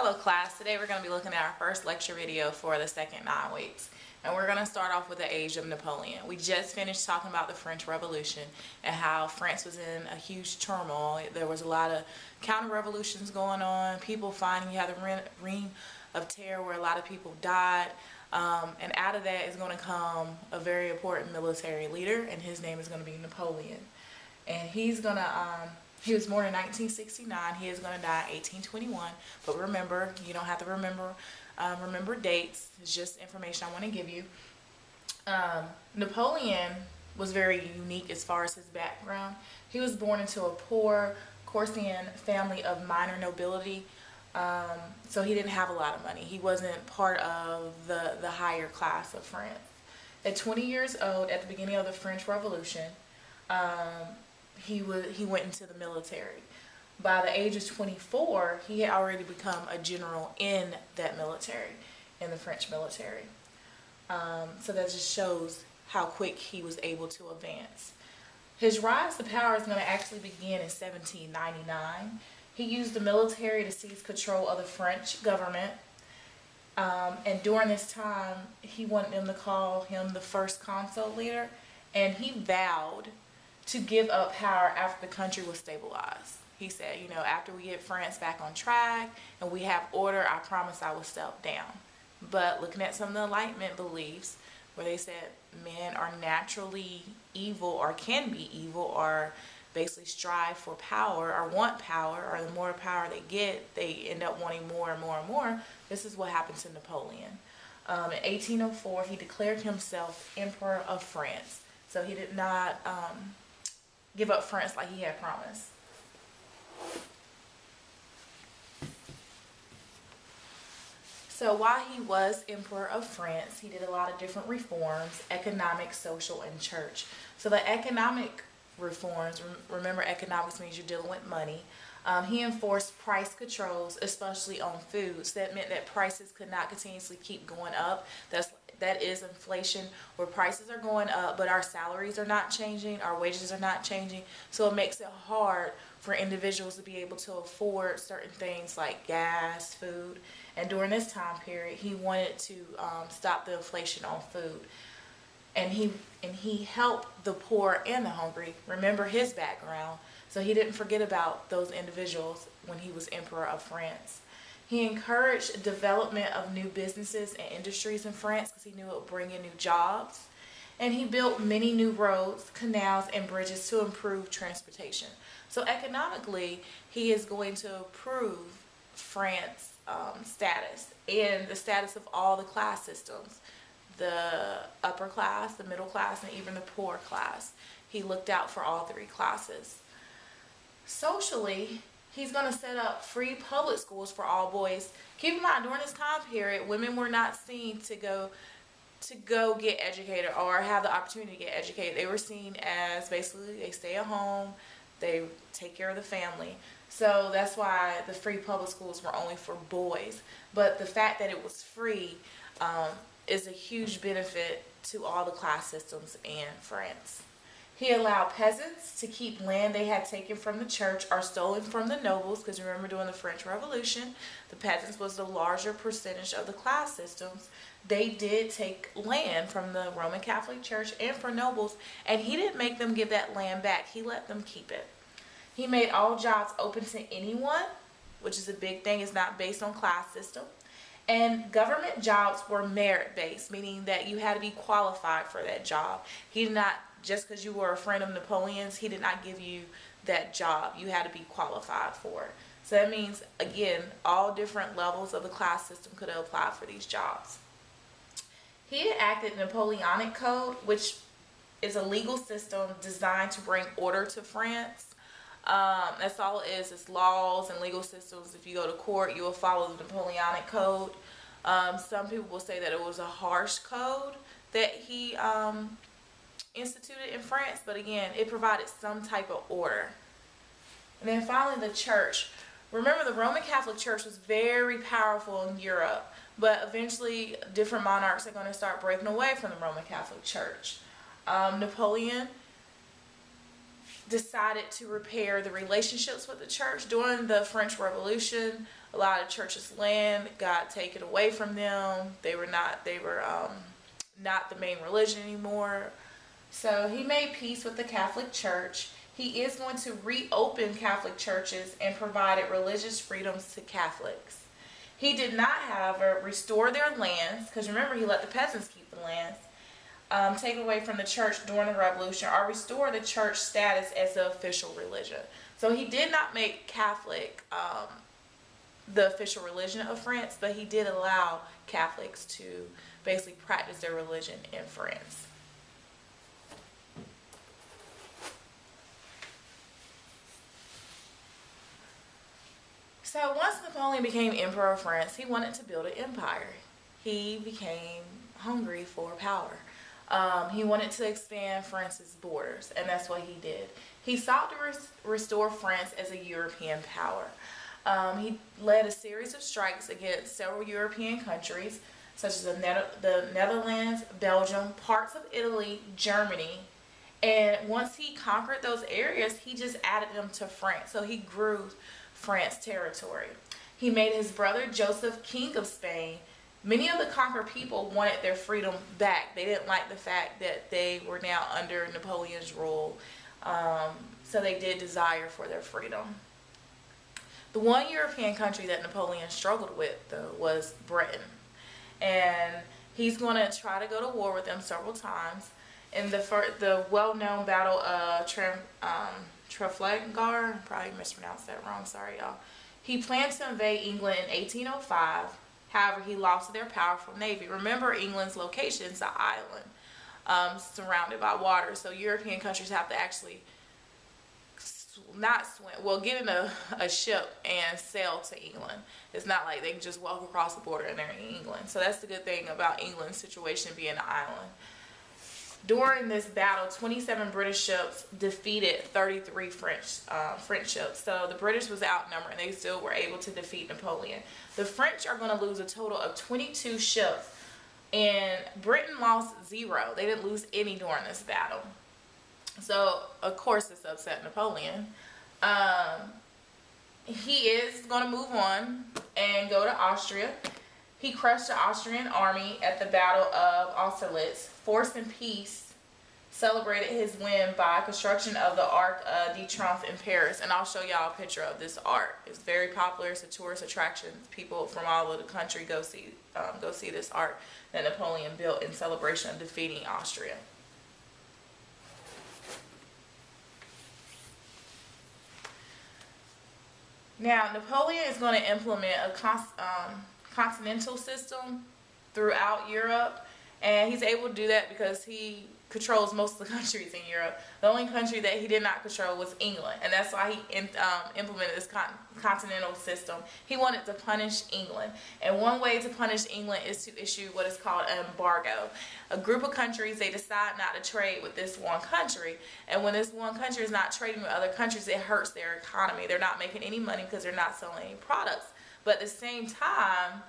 Hello class, today we're going to be looking at our first lecture video for the second 9 weeks. And we're going to start off with the age of Napoleon. We just finished talking about the French Revolution and how France was in a huge turmoil. There was a lot of counter-revolutions going on, people finding you had the reign of terror where a lot of people died. And out of that is going to come a very important military leader, and his name is going to be Napoleon. And he's going to... he was born in 1969. He is going to die in 1821. But remember, you don't have to remember dates. It's just information I want to give you. Napoleon was very unique as far as his background. He was born into a poor Corsican family of minor nobility. So he didn't have a lot of money. He wasn't part of the higher class of France. At 20 years old, at the beginning of the French Revolution, he went into the military. By the age of 24, he had already become a general in that military, in the French military. So that just shows how quick he was able to advance. His rise to power is going to actually begin in 1799. He used the military to seize control of the French government. And during this time, he wanted them to call him the first consul leader, and he vowed to give up power after the country was stabilized. He said, you know, after we get France back on track and we have order, I promise I will step down. But looking at some of the Enlightenment beliefs, where they said men are naturally evil or can be evil or basically strive for power or want power, or the more power they get, they end up wanting more and more and more. This is what happened to Napoleon. In 1804, he declared himself Emperor of France. So he did not give up France like he had promised. So while he was Emperor of France, he did a lot of different reforms: economic, social, and church. So the economic reforms, remember economics means you're dealing with money. He enforced price controls, especially on foods. That meant that prices could not continuously keep going up. That is inflation, where prices are going up, but our salaries are not changing, our wages are not changing. So it makes it hard for individuals to be able to afford certain things like gas, food. And during this time period, he wanted to stop the inflation on food. And he helped the poor and the hungry. Remember his background. So he didn't forget about those individuals when he was Emperor of France. He encouraged development of new businesses and industries in France because he knew it would bring in new jobs. And he built many new roads, canals, and bridges to improve transportation. So economically, he is going to improve France's status and the status of all the class systems. The upper class, the middle class, and even the poor class. He looked out for all three classes. Socially, he's going to set up free public schools for all boys. Keep in mind, during this time period, women were not seen to go get educated or have the opportunity to get educated. They were seen as basically they stay at home, they take care of the family. So that's why the free public schools were only for boys. But the fact that it was free is a huge benefit to all the class systems in France. He allowed peasants to keep land they had taken from the church or stolen from the nobles, because remember during the French Revolution, the peasants was the larger percentage of the class systems. They did take land from the Roman Catholic Church and from nobles, and he didn't make them give that land back. He let them keep it. He made all jobs open to anyone, which is a big thing. It's not based on class system. And government jobs were merit-based, meaning that you had to be qualified for that job. He did not, just because you were a friend of Napoleon's, he did not give you that job. You had to be qualified for it. So that means, again, all different levels of the class system could apply for these jobs. He enacted the Napoleonic Code, which is a legal system designed to bring order to France. That's all it is. It's laws and legal systems. If you go to court, you will follow the Napoleonic Code. Some people will say that it was a harsh code that he instituted in France, but again, it provided some type of order. And then finally, the church. Remember, the Roman Catholic Church was very powerful in Europe, but eventually different monarchs are going to start breaking away from the Roman Catholic Church. Napoleon decided to repair the relationships with the church. During the French Revolution, a lot of churches' land got taken away from them. They were not the main religion anymore. So he made peace with the Catholic Church. He is going to reopen Catholic churches and provided religious freedoms to Catholics. He did not, however, restore their lands, because remember, he let the peasants keep the lands, take away from the church during the revolution, or restore the church status as the official religion. So he did not make Catholic the official religion of France, but he did allow Catholics to basically practice their religion in France. So once Napoleon became Emperor of France, he wanted to build an empire. He became hungry for power. He wanted to expand France's borders, and that's what he did. He sought to restore France as a European power. He led a series of strikes against several European countries, such as the Netherlands, Belgium, parts of Italy, Germany. And once he conquered those areas, he just added them to France. So he grew France territory. He made his brother Joseph king of Spain. Many of the conquered people wanted their freedom back. They didn't like the fact that they were now under Napoleon's rule. So they did desire for their freedom. The one European country that Napoleon struggled with, though, was Britain. And he's going to try to go to war with them several times. In the well-known battle of Trafalgar, probably mispronounced that wrong, sorry y'all. He planned to invade England in 1805. However, he lost their powerful navy. Remember, England's location is an island surrounded by water, so European countries have to actually get in a ship and sail to England. It's not like they can just walk across the border and they're in England. So that's the good thing about England's situation being an island. During this battle, 27 British ships defeated 33 French ships. So the British was outnumbered and they still were able to defeat Napoleon. The French are going to lose a total of 22 ships, and Britain lost 0. They didn't lose any during this battle. So, of course, this upset Napoleon. He is going to move on and go to Austria. He crushed the Austrian army at the Battle of Austerlitz. Force and Peace celebrated his win by construction of the Arc de Triomphe in Paris. And I'll show y'all a picture of this art. It's very popular. It's a tourist attraction. People from all over the country go see this art that Napoleon built in celebration of defeating Austria. Now, Napoleon is going to implement a continental system throughout Europe, and he's able to do that because he controls most of the countries in Europe. The only country that he did not control was England, and that's why he implemented this continental system. He wanted to punish England, and one way to punish England is to issue what is called an embargo. A group of countries, they decide not to trade with this one country, and when this one country is not trading with other countries, it hurts their economy. They're not making any money because they're not selling any products. But at the same time,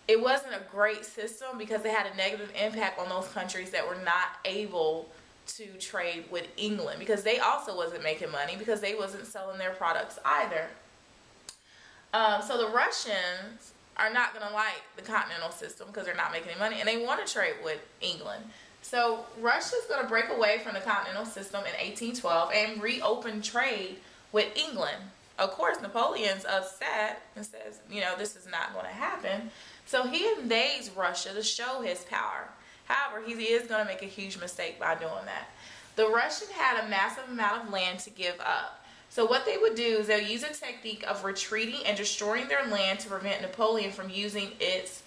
it wasn't a great system because it had a negative impact on those countries that were not able to trade with England, because they also wasn't making money because they wasn't selling their products either. So the Russians are not going to like the continental system because they're not making any money, and they want to trade with England. So Russia's going to break away from the continental system in 1812 and reopen trade with England. Of course, Napoleon's upset and says, this is not going to happen. So he invades Russia to show his power. However, he is going to make a huge mistake by doing that. The Russians had a massive amount of land to give up. So what they would do is they'll use a technique of retreating and destroying their land to prevent Napoleon from using its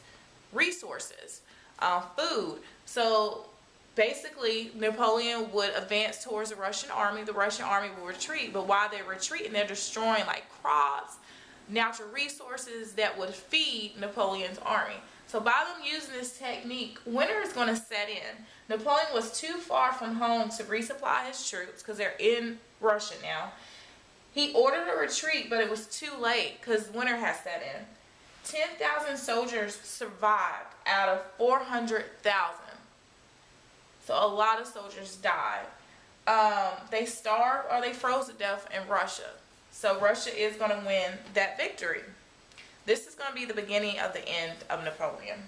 resources, food. So basically, Napoleon would advance towards the Russian army. The Russian army will retreat, but while they're retreating, they're destroying like crops, natural resources that would feed Napoleon's army. So by them using this technique, winter is going to set in. Napoleon was too far from home to resupply his troops because they're in Russia now. He ordered a retreat, but it was too late because winter has set in. 10,000 soldiers survived out of 400,000. So a lot of soldiers died. they starved or they froze to death in Russia. So Russia is going to win that victory. This is going to be the beginning of the end of Napoleon,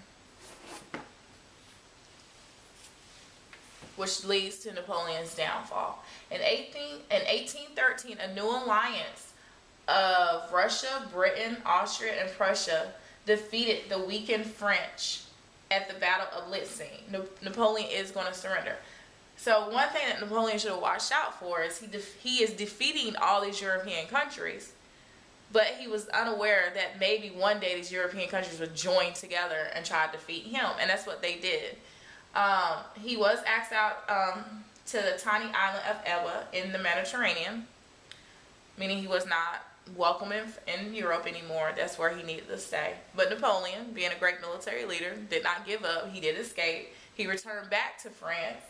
which leads to Napoleon's downfall. In 1813, a new alliance of Russia, Britain, Austria, and Prussia defeated the weakened French at the Battle of Lützen. Napoleon is going to surrender. So one thing that Napoleon should have watched out for is he is defeating all these European countries, but he was unaware that maybe one day these European countries would join together and try to defeat him, and that's what they did. He was asked out to the tiny island of Elba in the Mediterranean, meaning he was not welcome in Europe anymore. That's where he needed to stay. But Napoleon, being a great military leader, did not give up. He did escape. He returned back to France,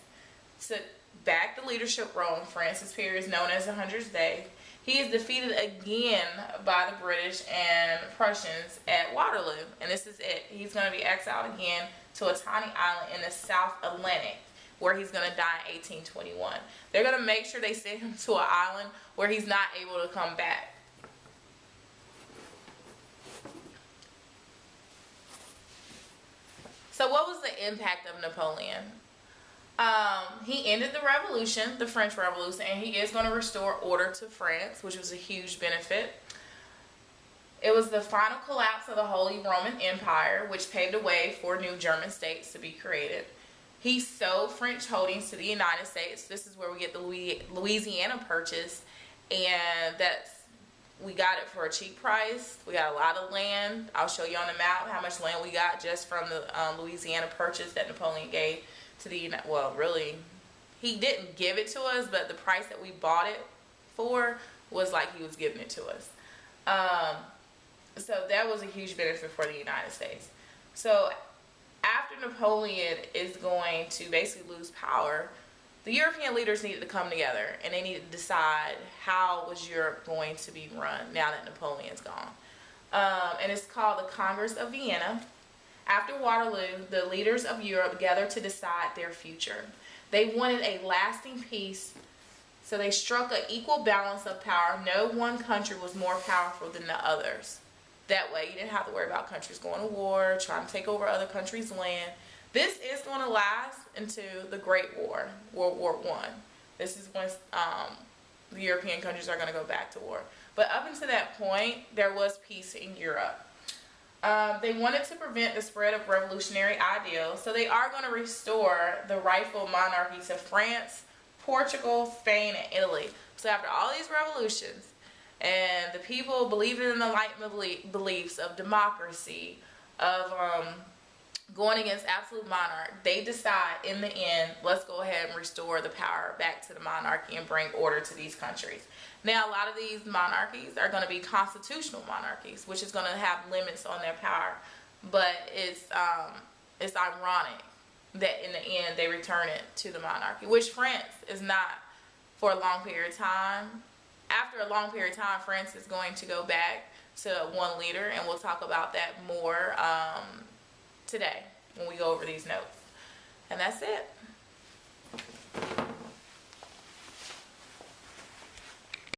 took back the leadership role in France. His period is known as the 100th Day. He is defeated again by the British and Prussians at Waterloo, and this is it. He's going to be exiled again to a tiny island in the South Atlantic, where he's going to die in 1821. They're going to make sure they send him to an island where he's not able to come back. So what was the impact of Napoleon? He ended the revolution, the French Revolution, and he is going to restore order to France, which was a huge benefit. It was the final collapse of the Holy Roman Empire, which paved the way for new German states to be created. He sold French holdings to the United States. This is where we get the Louisiana Purchase, and we got it for a cheap price. We got a lot of land. I'll show you on the map how much land we got just from the Louisiana Purchase that Napoleon gave to the United. Well, really, he didn't give it to us, but the price that we bought it for was like he was giving it to us. So that was a huge benefit for the United States. So after Napoleon is going to basically lose power, the European leaders needed to come together, and they needed to decide how was Europe going to be run now that Napoleon's gone. And it's called the Congress of Vienna. After Waterloo, the leaders of Europe gathered to decide their future. They wanted a lasting peace, so they struck an equal balance of power. No one country was more powerful than the others. That way, you didn't have to worry about countries going to war, trying to take over other countries' land. This is going to last into the Great War, World War I. This is when the European countries are going to go back to war. But up until that point, there was peace in Europe. They wanted to prevent the spread of revolutionary ideals, so they are going to restore the rightful monarchy to France, Portugal, Spain, and Italy. So after all these revolutions, and the people believing in the Enlightenment beliefs of democracy, of going against absolute monarch, they decide in the end, let's go ahead and restore the power back to the monarchy and bring order to these countries. Now, a lot of these monarchies are going to be constitutional monarchies, which is going to have limits on their power. But it's ironic that in the end they return it to the monarchy, which France is not for a long period of time. After a long period of time, France is going to go back to one leader, and we'll talk about that more today when we go over these notes. And that's it.